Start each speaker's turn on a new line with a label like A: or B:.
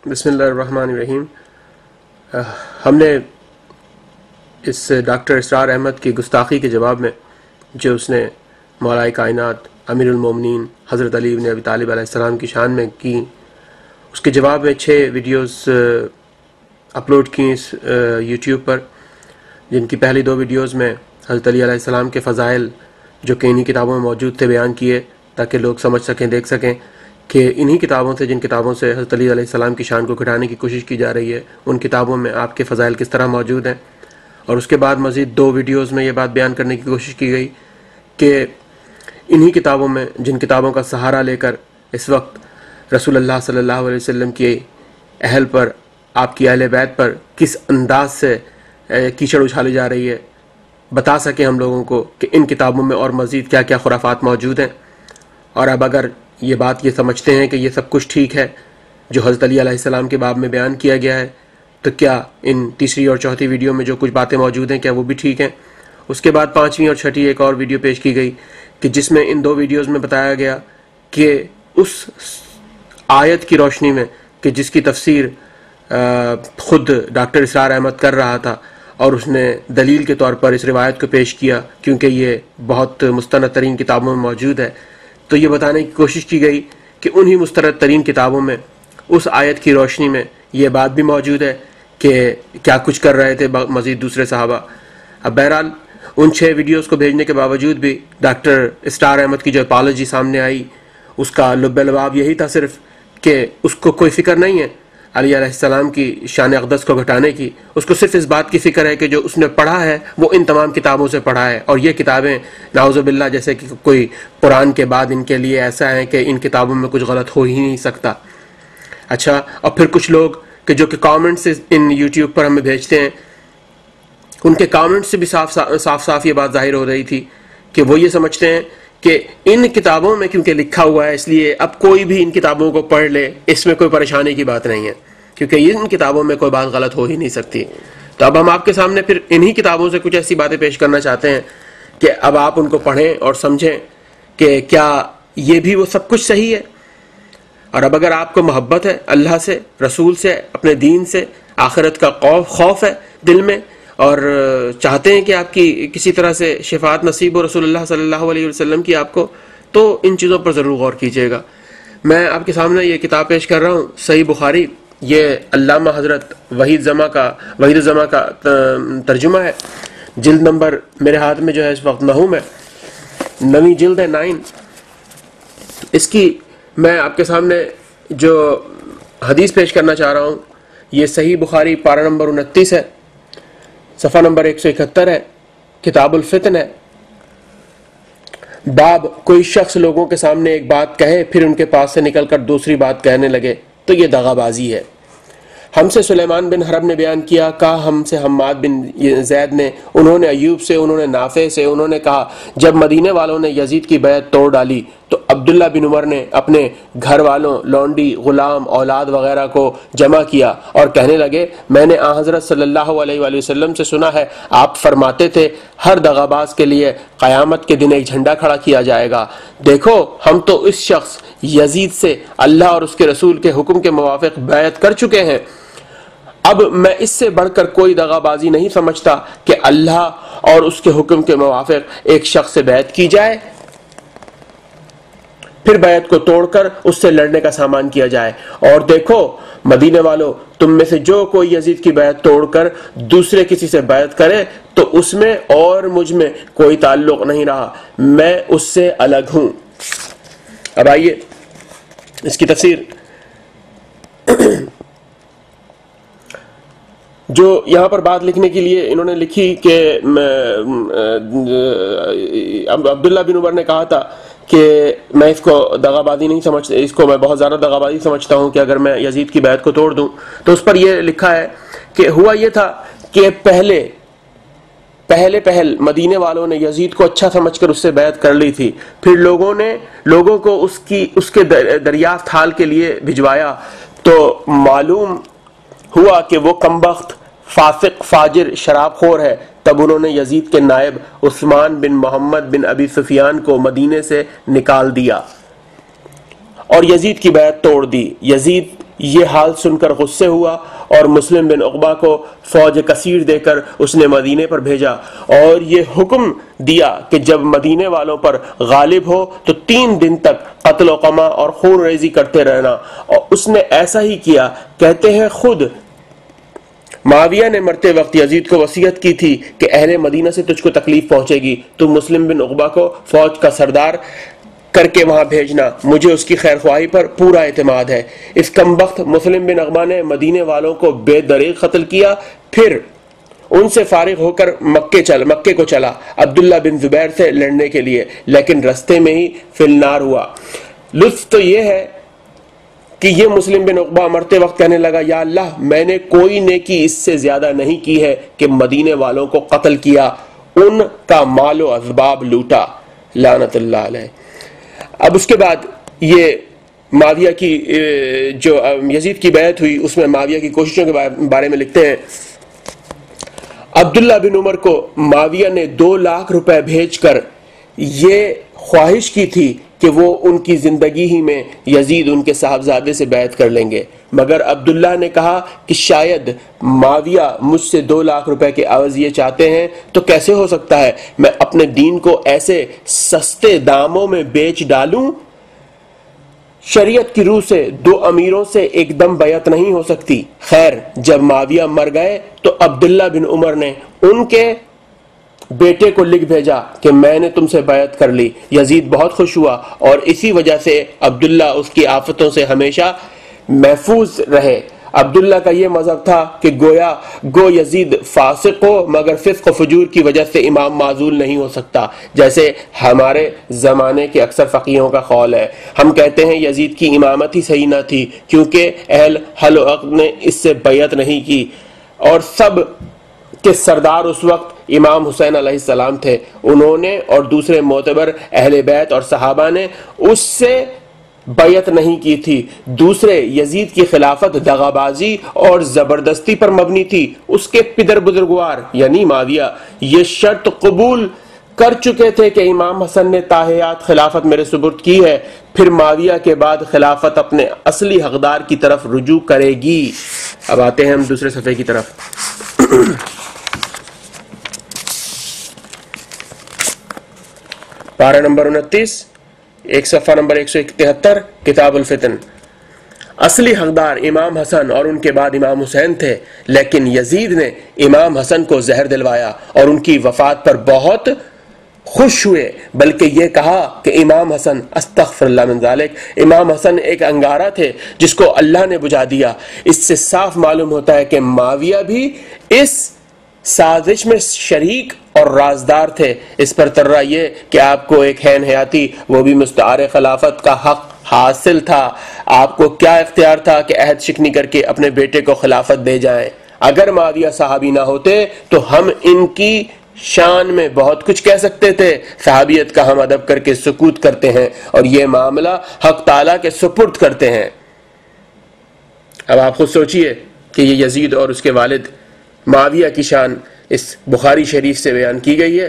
A: بسم اللہ الرحمن الرحیم۔ ہم نے اس ڈاکٹر اسرار احمد کی گستاخی کے جواب میں جو اس نے مولا کائنات امیر المومنین حضرت علی بن ابی طالب علیہ السلام کی شان میں کی، اس کے جواب میں 6 ویڈیوز اپلوڈ کی اس یوٹیوب پر، جن کی پہلی 2 ویڈیوز میں حضرت علی علیہ السلام کے فضائل جو کہ انہی کتابوں میں موجود تھے بیان کیے، تاکہ لوگ سمجھ سکیں، دیکھ سکیں کہ انہی کتابوں سے، جن کتابوں سے حضرت علی علیہ السلام کی شان کو گھٹانے کی کوشش کی جا رہی ہے، ان کتابوں میں آپ کے فضائل کس طرح موجود ہیں۔ اور اس کے بعد مزید 2 ویڈیوز میں یہ بات بیان کرنے کی کوشش کی گئی کہ انہی کتابوں میں، جن کتابوں کا سہارا لے کر اس وقت رسول اللہ صلی اللہ علیہ وسلم کی اہل پر، آپ کی اہل بیت پر کس انداز سے کیچڑ اچھالی جا رہی ہے، بتا سکیں ہم لوگوں کو کہ ان کتابوں میں اور مزید کیا کیا خرافات موجود ہیں۔ اور اب اگر یہ بات یہ سمجھتے ہیں کہ یہ سب کچھ ٹھیک ہے جو حضرت علی علیہ السلام کے باب میں بیان کیا گیا ہے، تو کیا ان تیسری اور چوتھی ویڈیو میں جو کچھ باتیں موجود ہیں کیا وہ بھی ٹھیک ہیں؟ اس کے بعد 5ویں اور 6ٹھی ایک اور ویڈیو پیش کی گئی کہ جس میں ان 2 ویڈیوز میں بتایا گیا کہ اس آیت کی روشنی میں کہ جس کی تفسیر خود ڈاکٹر اسرار احمد کر رہا تھا، اور اس نے دلیل کے طور پر اس روایت کو پیش کیا کیونکہ یہ بہت مستند ترین کتابوں میں موجود ہے، تو یہ بتانے کی کوشش کی گئی کہ انہی مستند ترین کتابوں میں اس آیت کی روشنی میں یہ بات بھی موجود ہے کہ کیا کچھ کر رہے تھے مزید دوسرے صحابہ۔ اب بہرحال ان 6 ویڈیوز کو بھیجنے کے باوجود بھی ڈاکٹر اسرار احمد کی جو اپالوجی سامنے آئی، اس کا لب لباب یہی تھا صرف کہ اس کو کوئی فکر نہیں ہے علی علیہ السلام کی شان اقدس کو گھٹانے کی، اس کو صرف اس بات کی فکر ہے کہ جو اس نے پڑھا ہے وہ ان تمام کتابوں سے پڑھا ہے، اور یہ کتابیں نعوذ باللہ جیسے کہ کوئی قرآن کے بعد ان کے لیے ایسا ہے کہ ان کتابوں میں کچھ غلط ہو ہی نہیں سکتا۔ اچھا، اور پھر کچھ لوگ کہ جو کہ کامنٹس ان یوٹیوب پر ہمیں بھیجتے ہیں، ان کے کامنٹ سے بھی صاف یہ بات ظاہر ہو رہی تھی کہ وہ یہ سمجھتے ہیں کہ ان کتابوں میں کیونکہ لکھا ہوا ہے اس لیے اب کوئی بھی ان کتابوں کو پڑھ لے، اس میں کوئی پریشانی کی بات نہیں ہے، کیونکہ ان کتابوں میں کوئی بات غلط ہو ہی نہیں سکتی۔ تو اب ہم آپ کے سامنے پھر انہی کتابوں سے کچھ ایسی باتیں پیش کرنا چاہتے ہیں کہ اب آپ ان کو پڑھیں اور سمجھیں کہ کیا یہ بھی وہ سب کچھ صحیح ہے۔ اور اب اگر آپ کو محبت ہے اللہ سے، رسول سے، اپنے دین سے، آخرت کا خوف ہے دل میں، اور چاہتے ہیں کہ آپ کی کسی طرح سے شفاعت نصیب ہو رسول اللہ صلی اللہ علیہ وسلم کی آپ کو، تو ان چیزوں پر ضرور غور کیجیے گا۔ میں آپ کے سامنے یہ کتاب پیش کر رہا ہوں، صحیح بخاری، یہ علامہ حضرت وحید الزماں کا ترجمہ ہے، جلد نمبر میرے ہاتھ میں جو ہے اس وقت 9 ہے، 9ویں جلد ہے 9۔ اس کی میں آپ کے سامنے جو حدیث پیش کرنا چاہ رہا ہوں، یہ صحیح بخاری پارہ نمبر 29 ہے، صفحہ نمبر 171 ہے، کتاب الفتن ہے۔ باب کوئی شخص لوگوں کے سامنے ایک بات کہے پھر ان کے پاس سے نکل کر دوسری بات کہنے لگے تو یہ دغا بازی ہے۔ ہم سے سلیمان بن حرب نے بیان کیا، کہا ہم سے حماد بن زید نے، انہوں نے ایوب سے، انہوں نے نافع سے، انہوں نے کہا جب مدینے والوں نے یزید کی بیعت توڑ ڈالی تو عبداللہ بن عمر نے اپنے گھر والوں، لونڈی، غلام، اولاد وغیرہ کو جمع کیا اور کہنے لگے میں نے آن حضرت صلی اللہ علیہ وآلہ وسلم سے سنا ہے، آپ فرماتے تھے ہر دغاباز کے لیے قیامت کے دن ایک جھنڈا کھڑا کیا جائے گا۔ دیکھو ہم تو اس شخص یزید سے اللہ اور اس کے رسول کے حکم کے موافق بیعت کر چکے ہیں، اب میں اس سے بڑھ کر کوئی دغا بازی نہیں سمجھتا کہ اللہ اور اس کے حکم کے موافق ایک شخص سے بیعت کی جائے، پھر بیعت کو توڑ کر اس سے لڑنے کا سامان کیا جائے۔ اور دیکھو مدینے والوں، تم میں سے جو کوئی یزید کی بیعت توڑ کر دوسرے کسی سے بیعت کرے تو اس میں اور مجھ میں کوئی تعلق نہیں رہا، میں اس سے الگ ہوں۔ اب آئیے اس کی تفسیر۔ جو یہاں پر بات لکھنے کے لیے انہوں نے لکھی کہ عبداللہ بن عمر نے کہا تھا کہ میں اس کو دغا بازی نہیں سمجھتا، اس کو میں بہت زیادہ دغا بازی سمجھتا ہوں کہ اگر میں یزید کی بیعت کو توڑ دوں، تو اس پر یہ لکھا ہے کہ ہوا یہ تھا کہ پہل مدینے والوں نے یزید کو اچھا سمجھ کر اس سے بیعت کر لی تھی، پھر لوگوں کو اس کے دریافت حال کے لیے بھجوایا تو معلوم ہوا کہ وہ کمبخت، فاسق، فاجر، شراب خور ہے، تب انہوں نے یزید کے نائب عثمان بن محمد بن ابی سفیان کو مدینے سے نکال دیا اور یزید کی بیعت توڑ دی۔ یہ حال سن کر غصے ہوا اور مسلم بن عقبہ کو فوج کثیر دے کر اس نے مدینے پر بھیجا اور یہ حکم دیا کہ جب مدینے والوں پر غالب ہو تو 3 دن تک قتل و قمع اور خون ریزی کرتے رہنا، اور اس نے ایسا ہی کیا۔ کہتے ہیں خود معاویہ نے مرتے وقت یزید کو وصیت کی تھی کہ اہل مدینہ سے تجھ کو تکلیف پہنچے گی، تو مسلم بن عقبہ کو فوج کا سردار کر کے وہاں بھیجنا، مجھے اس کی خیر خواہی پر پورا اعتماد ہے۔ اس کم وقت مسلم بن عقبہ نے مدینے والوں کو بے دریغ قتل کیا، پھر ان سے فارغ ہو کر مکے کو چلا عبداللہ بن زبیر سے لڑنے کے لیے، لیکن رستے میں ہی فی النار ہوا۔ لطف تو یہ ہے کہ یہ مسلم بن عقبہ مرتے وقت کہنے لگا، یا اللہ، میں نے کوئی نیکی اس سے زیادہ نہیں کی ہے کہ مدینے والوں کو قتل کیا، ان کا مال و اسباب لوٹا، لعنت اللہ علیہ۔ اب اس کے بعد یہ معاویہ کی جو یزید کی بیعت ہوئی، اس میں معاویہ کی کوششوں کے بارے میں لکھتے ہیں، عبداللہ بن عمر کو معاویہ نے 2 لاکھ روپے بھیج کر یہ خواہش کی تھی کہ وہ ان کی زندگی ہی میں یزید ان کے صاحبزادے سے بیعت کر لیں گے، مگر عبداللہ نے کہا کہ شاید معاویہ مجھ سے 2 لاکھ روپے کے عوض یہ چاہتے ہیں تو کیسے ہو سکتا ہے میں اپنے دین کو ایسے سستے داموں میں بیچ ڈالوں؟ شریعت کی روح سے 2 امیروں سے ایک دم بیعت نہیں ہو سکتی۔ خیر، جب معاویہ مر گئے تو عبداللہ بن عمر نے ان کے بیٹے کو لکھ بھیجا کہ میں نے تم سے بیعت کر لی۔ یزید بہت خوش ہوا اور اسی وجہ سے عبداللہ اس کی آفتوں سے ہمیشہ محفوظ رہے۔ عبداللہ کا یہ مذہب تھا کہ گو یزید فاسق ہو مگر فسق و فجور کی وجہ سے امام معزول نہیں ہو سکتا، جیسے ہمارے زمانے کے اکثر فقیہوں کا قول ہے۔ ہم کہتے ہیں یزید کی امامت ہی صحیح نہ تھی کیونکہ اہل حل و عقد نے اس سے بیعت نہیں کی، اور سب کے سردار اس وقت امام حسین علیہ السلام تھے، انہوں نے اور دوسرے معتبر اہل بیت اور صحابہ نے اس سے بیعت نہیں کی تھی۔ دوسرے، یزید کی خلافت دغابازی اور زبردستی پر مبنی تھی۔ اس کے پدر بزرگوار یعنی معاویہ یہ شرط قبول کر چکے تھے کہ امام حسن نے تاحیات خلافت میرے سپرد کی ہے، پھر معاویہ کے بعد خلافت اپنے اصلی حقدار کی طرف رجوع کرے گی۔ اب آتے ہیں ہم دوسرے صفحے کی طرف۔ پارہ نمبر 29، ایک صفحہ نمبر 171، کتاب الفتن۔ اصلی حقدار امام حسن اور ان کے بعد امام حسین تھے، لیکن یزید نے امام حسن کو زہر دلوایا اور ان کی وفات پر بہت خوش ہوئے، بلکہ یہ کہا کہ امام حسن استغفر اللہ من ذالک، امام حسن ایک انگارہ تھے جس کو اللہ نے بجھا دیا۔ اس سے صاف معلوم ہوتا ہے کہ معاویہ بھی اس سازش میں شریک اور رازدار تھے۔ اس پر ترہ یہ کہ آپ کو ایک حین حیاتی وہ بھی مستعار خلافت کا حق حاصل تھا، آپ کو کیا اختیار تھا کہ عہد شکنی کر کے اپنے بیٹے کو خلافت دے جائیں؟ اگر معاویہ صحابی نہ ہوتے تو ہم ان کی شان میں بہت کچھ کہہ سکتے تھے، صحابیت کا ہم ادب کر کے سکوت کرتے ہیں اور یہ معاملہ حق تعالیٰ کے سپرد کرتے ہیں۔ اب آپ خود سوچئے کہ یہ یزید اور اس کے والد معاویہ کی شان اس بخاری شریف سے بیان کی گئی ہے۔